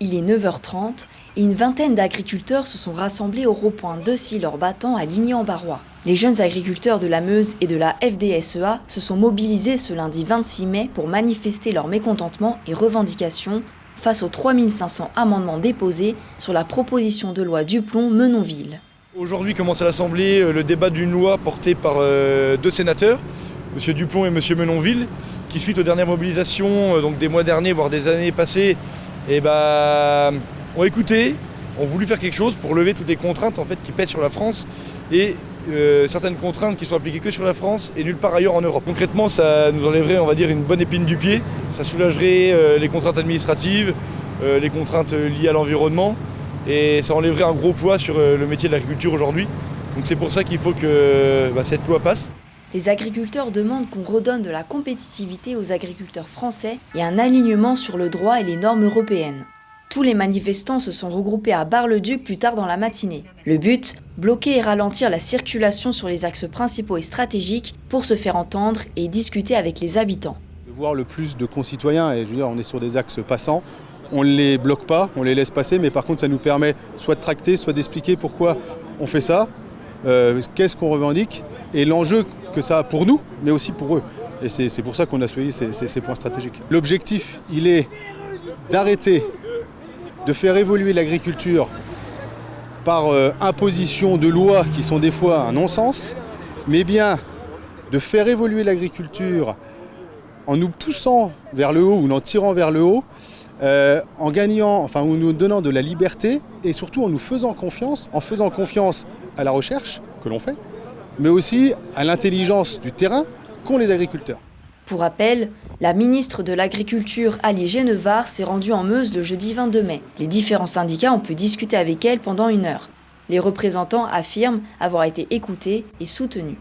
Il est 9h30 et une vingtaine d'agriculteurs se sont rassemblés au rond-point Deccy-Leurs-Battants à Ligny-en-Barrois. Les jeunes agriculteurs de la Meuse et de la FDSEA se sont mobilisés ce lundi 26 mai pour manifester leur mécontentement et revendications face aux 3500 amendements déposés sur la proposition de loi Duplon-Menonville. Aujourd'hui commence à l'Assemblée le débat d'une loi portée par deux sénateurs, M. Duplon et M. Menonville, qui suite aux dernières mobilisations donc des mois derniers, voire des années passées, ont écouté, ont voulu faire quelque chose pour lever toutes les contraintes qui pèsent sur la France et certaines contraintes qui sont appliquées que sur la France et nulle part ailleurs en Europe. Concrètement, ça nous enlèverait, une bonne épine du pied. Ça soulagerait les contraintes administratives, les contraintes liées à l'environnement et ça enlèverait un gros poids sur le métier de l'agriculture aujourd'hui. Donc c'est pour ça qu'il faut que cette loi passe. Les agriculteurs demandent qu'on redonne de la compétitivité aux agriculteurs français et un alignement sur le droit et les normes européennes. Tous les manifestants se sont regroupés à Bar-le-Duc plus tard dans la matinée. Le but, bloquer et ralentir la circulation sur les axes principaux et stratégiques pour se faire entendre et discuter avec les habitants. De voir le plus de concitoyens, et on est sur des axes passants, on ne les bloque pas, on les laisse passer, mais par contre ça nous permet soit de tracter, soit d'expliquer pourquoi on fait ça, qu'est-ce qu'on revendique et l'enjeu que ça a pour nous, mais aussi pour eux. Et c'est pour ça qu'on a choisi ces points stratégiques. L'objectif, il est d'arrêter de faire évoluer l'agriculture par imposition de lois qui sont des fois un non-sens, mais bien de faire évoluer l'agriculture en nous poussant vers le haut ou en tirant vers le haut, en gagnant, en nous donnant de la liberté et surtout en nous faisant confiance, à la recherche que l'on fait, mais aussi à l'intelligence du terrain qu'ont les agriculteurs. Pour rappel, la ministre de l'Agriculture, Aly Genevard, s'est rendue en Meuse le jeudi 22 mai. Les différents syndicats ont pu discuter avec elle pendant 1 heure. Les représentants affirment avoir été écoutés et soutenus.